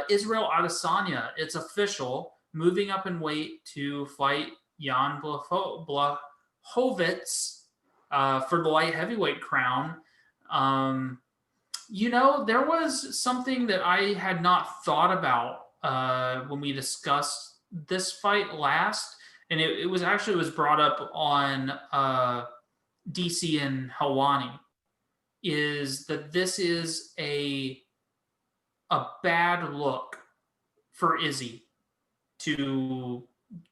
Israel Adesanya. It's official, moving up in weight to fight Jan Blachowicz for the light heavyweight crown. There was something that I had not thought about when we discussed this fight last, and it was brought up on DC and Helwani, is that this is a bad look for Izzy to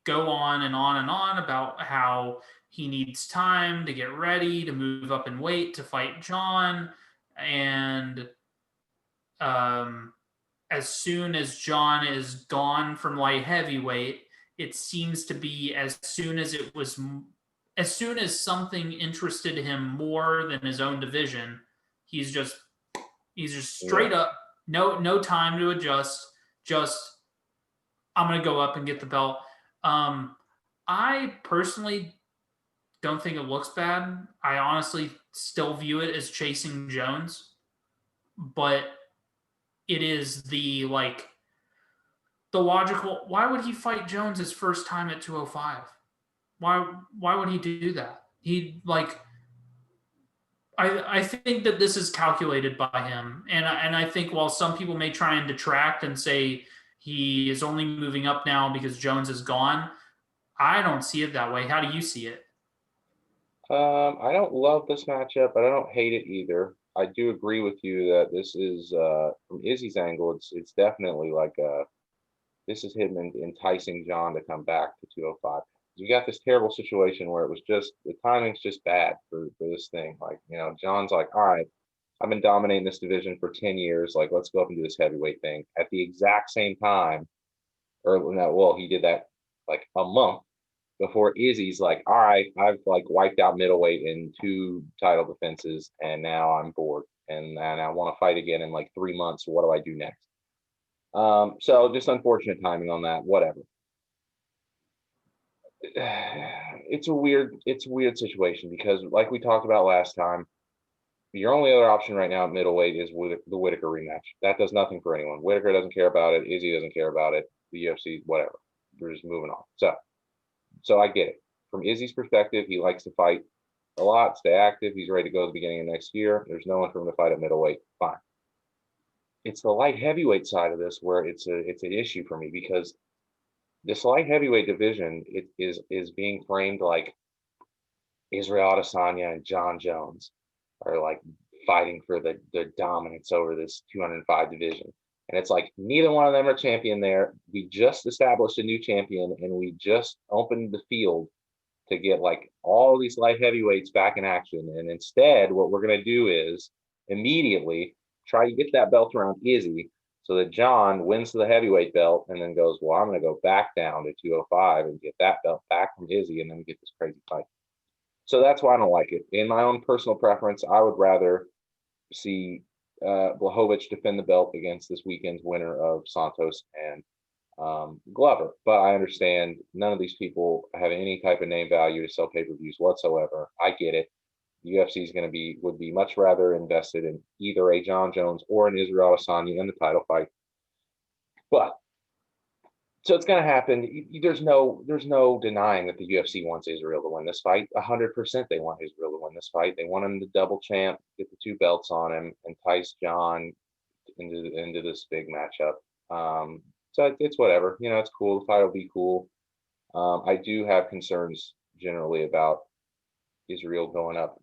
go on and on and on about how he needs time to get ready, to move up in weight, to fight John. And as soon as John is gone from light heavyweight, it seems to be as soon as something interested him more than his own division, he's just straight up, no time to adjust, just I'm going to go up and get the belt. I personally don't think it looks bad. I honestly still view it as chasing Jones, but it is the logical. Why would he fight Jones his first time at 205? Why would he do that? I think that this is calculated by him, and I think while some people may try and detract and say he is only moving up now because Jones is gone, I don't see it that way. How do you see it? I don't love this matchup, but I don't hate it either. I do agree with you that this is from Izzy's angle. It's definitely this is him enticing John to come back to 205. You got this terrible situation where it was just the timing's just bad for this thing. John's like, all right, I've been dominating this division for 10 years. Let's go up and do this heavyweight thing. At the exact same time, he did that a month before Izzy's like, all right, I've wiped out middleweight in 2 title defenses, and now I'm bored and I want to fight again in 3 months. What do I do next? So just unfortunate timing on that. Whatever. It's a weird situation because, like we talked about last time, your only other option right now at middleweight is with the Whitaker rematch. That does nothing for anyone. Whitaker doesn't care about it. Izzy doesn't care about it. The UFC, whatever. We're just moving on. So I get it. From Izzy's perspective, he likes to fight a lot, stay active. He's ready to go at the beginning of next year. There's no one for him to fight at middleweight. Fine. It's the light heavyweight side of this where it's an issue for me, because this light heavyweight division is being framed like Israel Adesanya and John Jones are fighting for the dominance over this 205 division. And it's neither one of them are champion there. We just established a new champion, and we just opened the field to get all these light heavyweights back in action. And instead, what we're going to do is immediately try to get that belt around Izzy so that John wins the heavyweight belt and then goes, well, I'm going to go back down to 205 and get that belt back from Izzy, and then we get this crazy fight. So that's why I don't like it. In my own personal preference, I would rather see Blachowicz defend the belt against this weekend's winner of Santos and Glover. But I understand none of these people have any type of name value to sell pay-per-views whatsoever. I get it. The UFC would be much rather invested in either a John Jones or an Israel Adesanya in the title fight. But so it's going to happen. There's no denying that the UFC wants Israel to win this fight. 100% they want Israel to win this fight. They want him to double champ, get the 2 belts on him, entice John into this big matchup. So it's whatever. It's cool. The fight will be cool. I do have concerns generally about Israel going up,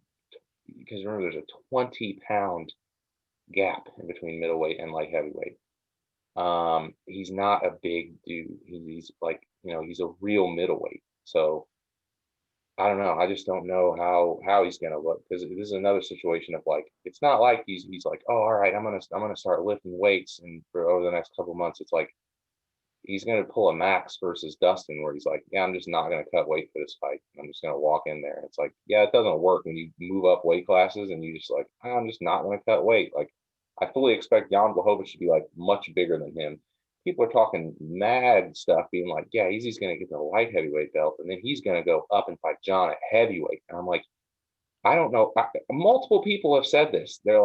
because remember, there's a 20-pound gap in between middleweight and light heavyweight. He's not a big dude. He's he's a real middleweight. So I don't know. I just don't know how he's gonna look, because this is another situation of it's not like he's oh, all right, I'm gonna start lifting weights and for over the next couple of months. It's he's gonna pull a Max versus Dustin where he's yeah, I'm just not gonna cut weight for this fight. I'm just gonna walk in there. It's yeah, it doesn't work when you move up weight classes and you just I'm just not gonna cut weight. I fully expect Jan Blachowicz to be much bigger than him. People are talking mad stuff, being yeah, Izzy's going to get the light heavyweight belt, and then he's going to go up and fight John at heavyweight. And I'm I don't know. Multiple people have said this. They're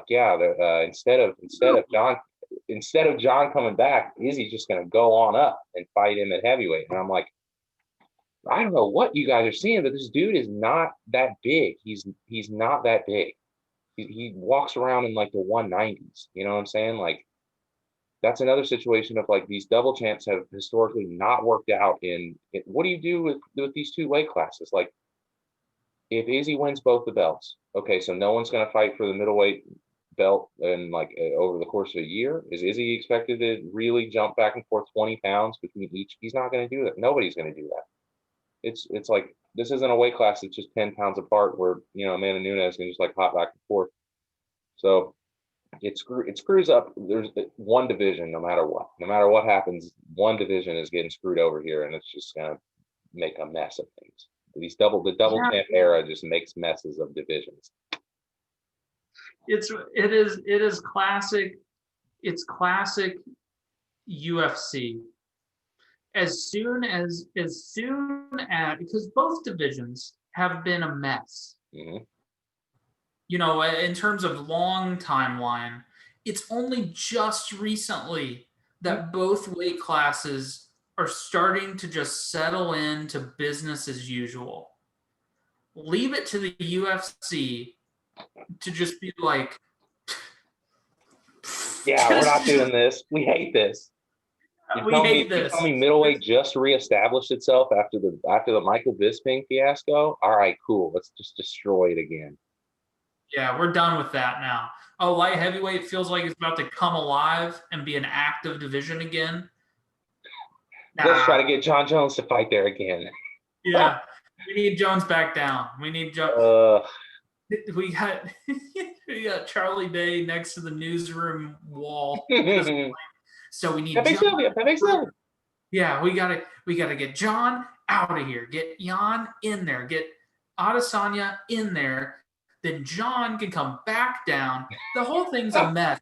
yeah, instead of John, instead of John coming back, Izzy's just going to go on up and fight him at heavyweight. And I'm like, I don't know what you guys are seeing, but this dude is not that big. He's not that big. He walks around in like the 190s. You know what I'm saying? Like, that's another situation of like these double champs have historically not worked out what do you do with these two weight classes? Like, if Izzy wins both the belts, okay, so no one's going to fight for the middleweight belt and like over the course of a year. Is Izzy expected to really jump back and forth 20 pounds between each? He's not going to do that. Nobody's going to do that. It's like, this isn't a weight class that's just 10 pounds apart where, Amanda Nunes can just like hop back and forth. So it screws up. There's one division, no matter what happens, one division is getting screwed over here, and it's just gonna make a mess of things. The double champ era just makes messes of divisions. It is classic. It's classic UFC. As soon as because both divisions have been a mess. Mm-hmm. In terms of long timeline, it's only just recently that both weight classes are starting to just settle into business as usual. Leave it to the UFC to just be like, yeah, we're not doing this. We hate this. You tell me middleweight just reestablished itself after the Michael Bisping fiasco. All right, cool. Let's just destroy it again. Yeah, we're done with that now. Oh, light heavyweight feels like it's about to come alive and be an active division again. Let's try to get John Jones to fight there again. Yeah, we need Jones back down. We need Jones. We got Charlie Day next to the newsroom wall. So we need John. Yeah, we gotta get John out of here. Get Jan in there. Get Adesanya in there. Then John can come back down. The whole thing's a mess.